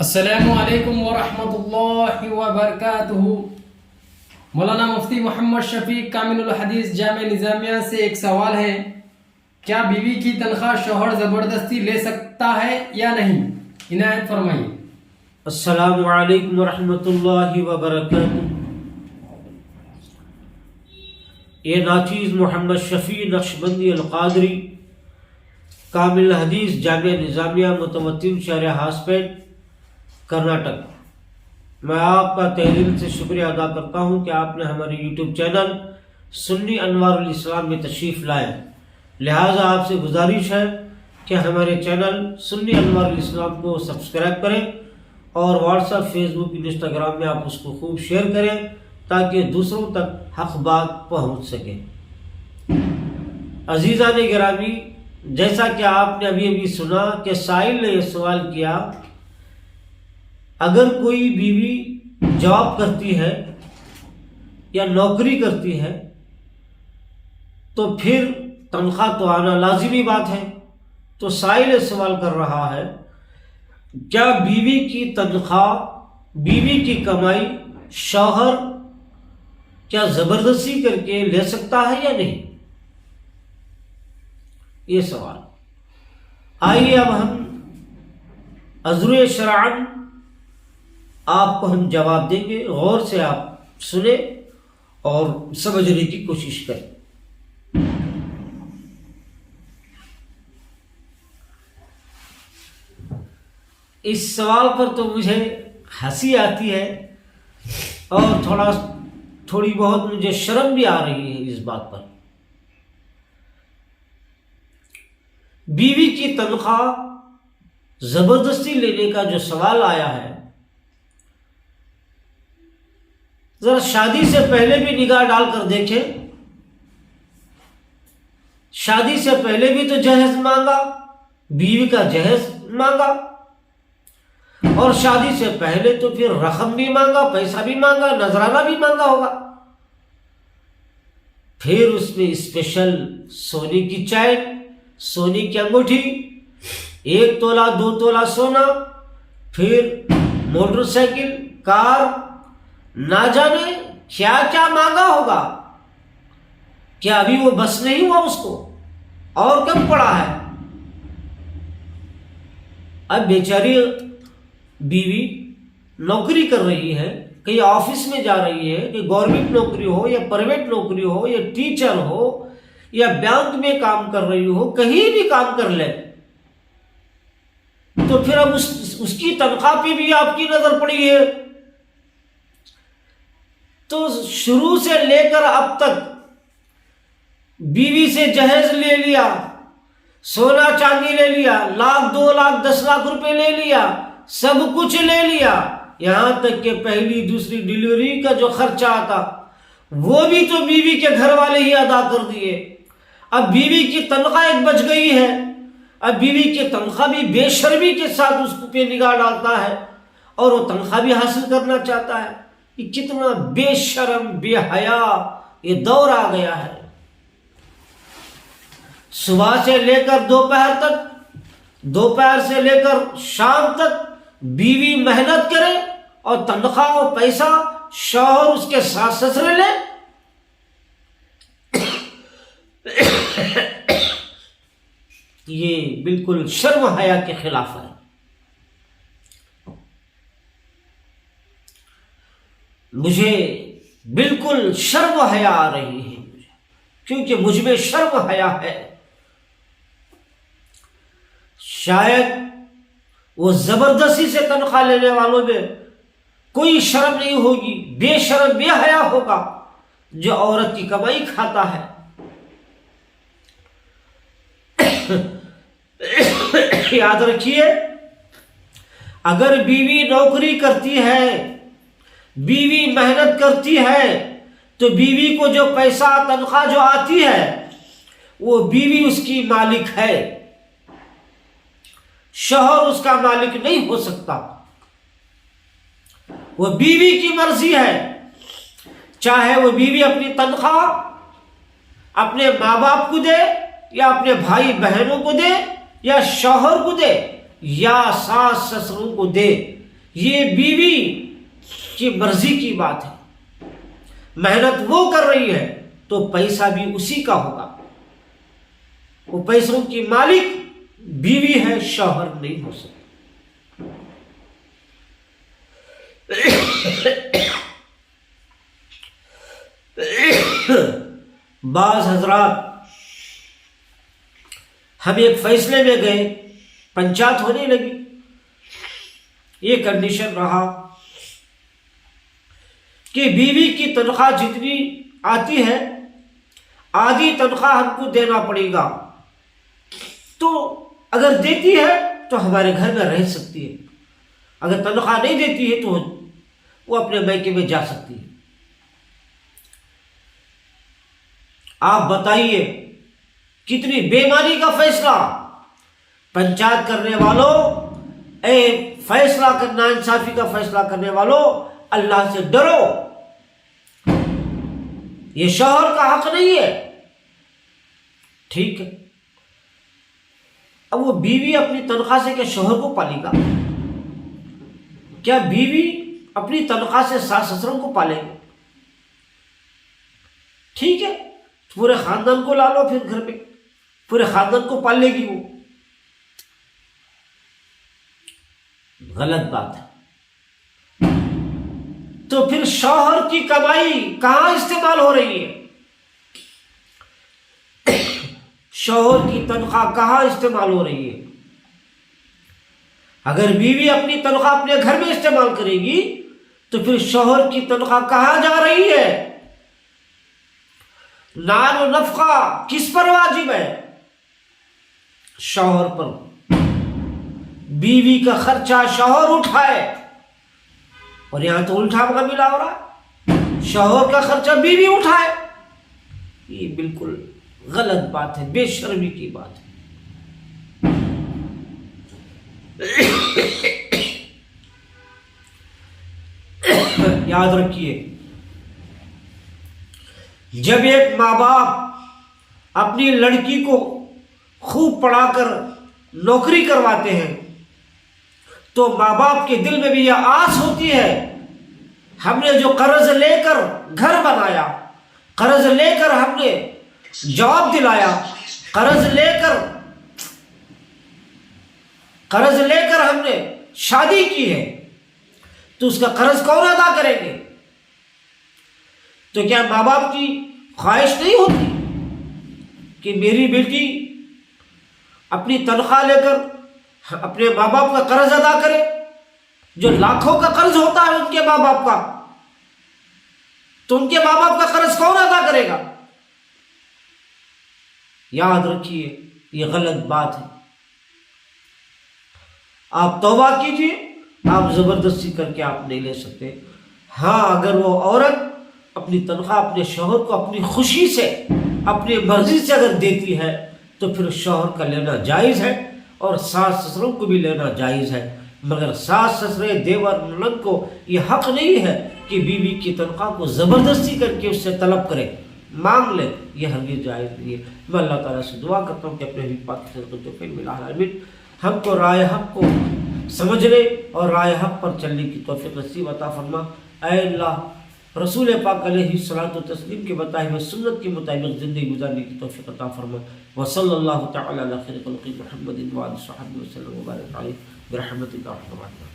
السلام علیکم ورحمۃ اللہ وبرکاتہ۔ مولانا مفتی محمد شفیق کامل الحدیث جامع نظامیہ سے ایک سوال ہے، کیا بیوی کی تنخواہ شوہر زبردستی لے سکتا ہے یا نہیں؟ عنایت فرمائیے۔ السلام علیکم ورحمۃ اللہ وبرکاتہ۔ یہ ناچیز محمد شفیع نقشبندی القادری کامل الحدیث جامع نظامیہ متوطن شہر ہاسپیٹ کرناٹک۔ میں آپ کا تہ دل سے شکریہ ادا کرتا ہوں کہ آپ نے ہمارے یوٹیوب چینل سنی انوار الاسلام میں تشریف لائے۔ لہٰذا آپ سے گزارش ہے کہ ہمارے چینل سنی انوار الاسلام کو سبسکرائب کریں اور واٹس ایپ، فیس بک، انسٹاگرام میں آپ اس کو خوب شیئر کریں تاکہ دوسروں تک حق بات پہنچ سکے۔ عزیزان گرامی، جیسا کہ آپ نے ابھی سنا کہ سائل نے یہ سوال کیا، اگر کوئی بیوی جاب کرتی ہے یا نوکری کرتی ہے تو پھر تنخواہ تو آنا لازمی بات ہے۔ تو سائل سوال کر رہا ہے، کیا بیوی کی تنخواہ، بیوی کی کمائی شوہر کیا زبردستی کر کے لے سکتا ہے یا نہیں؟ یہ سوال۔ آئیے اب ہم عذر شرعاً آپ کو ہم جواب دیں گے، غور سے آپ سنیں اور سمجھنے کی کوشش کریں۔ اس سوال پر تو مجھے ہنسی آتی ہے اور تھوڑی بہت مجھے شرم بھی آ رہی ہے اس بات پر۔ بیوی کی تنخواہ زبردستی لینے کا جو سوال آیا ہے، ذرا شادی سے پہلے بھی نگاہ ڈال کر دیکھیں۔ شادی سے پہلے بھی تو جہیز مانگا، بیوی کا جہیز مانگا، اور شادی سے پہلے تو پھر رقم بھی مانگا، پیسہ بھی مانگا، نذرانہ بھی مانگا ہوگا۔ پھر اس میں اسپیشل سونے کی چین، سونے کی انگوٹھی، 1 تولہ 2 تولہ سونا، پھر موٹر سائیکل، کار، نہ جانے کیا کیا مانگا ہوگا۔ کیا ابھی وہ بس نہیں ہوا اس کو؟ اور کم پڑا ہے۔ اب بیچاری بیوی نوکری کر رہی ہے، کہیں آفس میں جا رہی ہے، کہ گورنمنٹ نوکری ہو یا پرائیویٹ نوکری ہو یا ٹیچر ہو یا بینک میں کام کر رہی ہو، کہیں بھی کام کر لے، تو پھر اب اس کی تنخواہ پہ بھی آپ کی نظر پڑی ہے۔ تو شروع سے لے کر اب تک بیوی سے جہیز لے لیا، سونا چاندی لے لیا، 1 لاکھ 2 لاکھ 10 لاکھ روپے لے لیا، سب کچھ لے لیا، یہاں تک کہ پہلی دوسری ڈیلیوری کا جو خرچہ آتا وہ بھی تو بیوی کے گھر والے ہی ادا کر دیے۔ اب بیوی کی تنخواہ ایک بچ گئی ہے، اب بیوی کی تنخواہ بھی بے شرمی کے ساتھ اس پہ نگاہ ڈالتا ہے اور وہ تنخواہ بھی حاصل کرنا چاہتا ہے۔ یہ کتنا بے شرم، بے حیا یہ دور آ گیا ہے۔ صبح سے لے کر دوپہر تک، دوپہر سے لے کر شام تک بیوی محنت کرے اور تنخواہ اور پیسہ شوہر اس کے ساتھ سسرے لے۔ یہ بالکل شرم حیا کے خلاف ہے۔ مجھے بالکل شرم حیا آ رہی ہے، کیونکہ مجھ میں شرم حیا ہے۔ شاید وہ زبردستی سے تنخواہ لینے والوں میں کوئی شرم نہیں ہوگی، بے شرم بے حیا ہوگا جو عورت کی کمائی کھاتا ہے۔ یاد رکھیے، اگر بیوی نوکری کرتی ہے، بیوی محنت کرتی ہے، تو بیوی کو جو پیسہ تنخواہ جو آتی ہے وہ بیوی اس کی مالک ہے، شوہر اس کا مالک نہیں ہو سکتا۔ وہ بیوی کی مرضی ہے، چاہے وہ بیوی اپنی تنخواہ اپنے ماں باپ کو دے یا اپنے بھائی بہنوں کو دے یا شوہر کو دے یا ساس سسروں کو دے، یہ بیوی کی مرضی کی بات ہے، محنت وہ کر رہی ہے تو پیسہ بھی اسی کا ہوگا، وہ پیسوں کی مالک بیوی ہے، شوہر نہیں ہو سکتا۔ بعض حضرات ہم ایک فیصلے میں گئے، پنچایت ہونے لگی، یہ کنڈیشن رہا کہ بیوی کی تنخواہ جتنی آتی ہے آدھی تنخواہ ہم کو دینا پڑے گا، تو اگر دیتی ہے تو ہمارے گھر میں رہ سکتی ہے، اگر تنخواہ نہیں دیتی ہے تو وہ اپنے میکے میں جا سکتی ہے۔ آپ بتائیے کتنی بےمانی کا فیصلہ! پنچایت کرنے والوں، فیصلہ کرنا انصافی کا فیصلہ کرنے والوں، اللہ سے ڈرو، یہ شوہر کا حق نہیں ہے، ٹھیک ہے؟ اب وہ بیوی اپنی تنخواہ سے کیا شوہر کو پالے گا؟ کیا بیوی اپنی تنخواہ سے ساس سسروں کو پالے گی؟ ٹھیک ہے، پورے خاندان کو لا لو، پھر گھر میں پورے خاندان کو پال لے گی وہ، غلط بات ہے۔ تو پھر شوہر کی کمائی کہاں استعمال ہو رہی ہے؟ شوہر کی تنخواہ کہاں استعمال ہو رہی ہے؟ اگر بیوی اپنی تنخواہ اپنے گھر میں استعمال کرے گی تو پھر شوہر کی تنخواہ کہاں جا رہی ہے؟ نان و نفقہ کس پر واجب ہے؟ شوہر پر۔ بیوی کا خرچہ شوہر اٹھائے، اور یہاں تو الٹا معاملہ ہو رہا ہے، شوہر کا خرچہ بیوی اٹھائے۔ یہ بالکل غلط بات ہے، بے شرمی کی بات ہے۔ یاد رکھیے، جب ایک ماں باپ اپنی لڑکی کو خوب پڑھا کر نوکری کرواتے ہیں تو ماں باپ کے دل میں بھی یہ آس ہوتی ہے، ہم نے جو قرض لے کر گھر بنایا، قرض لے کر ہم نے جاب دلایا، قرض لے کر ہم نے شادی کی ہے، تو اس کا قرض کون ادا کریں گے؟ تو کیا ماں باپ کی خواہش نہیں ہوتی کہ میری بیٹی اپنی تنخواہ لے کر اپنے ماں باپ کا قرض ادا کرے؟ جو لاکھوں کا قرض ہوتا ہے ان کے ماں باپ کا، تو ان کے ماں باپ کا قرض کون ادا کرے گا؟ یاد رکھیے، یہ غلط بات ہے۔ آپ توبہ کیجیے، آپ زبردستی کر کے آپ نہیں لے سکتے۔ ہاں، اگر وہ عورت اپنی تنخواہ اپنے شوہر کو اپنی خوشی سے، اپنی مرضی سے اگر دیتی ہے تو پھر شوہر کا لینا جائز ہے، اور ساس سسروں کو بھی لینا جائز ہے، مگر ساس سسرے دیور نند کو یہ حق نہیں ہے کہ بیوی کی تنخواہ کو زبردستی کر کے اس سے طلب کرے، مانگ لے، یہ ہرگز جائز نہیں ہے۔ میں اللہ تعالیٰ سے دعا کرتا ہوں کہ اپنے حبیب پاک کی توفیق ملا العالمین ہم کو رائے حق کو سمجھنے اور رائے حق پر چلنے کی توفیق نصیب عطا فرما۔ اے اللہ، رسول پاک علیہ الصلوۃ والتسلیم کے بتائے ہوئے سنت کے مطابق زندگی گزارنے کی توفیق عطا فرما۔ وصلی اللہ تعالی علی خیر خلق محمد وعلی صحبہ وسلم وبارک علیہ برحمتک یا ارحم الراحمین۔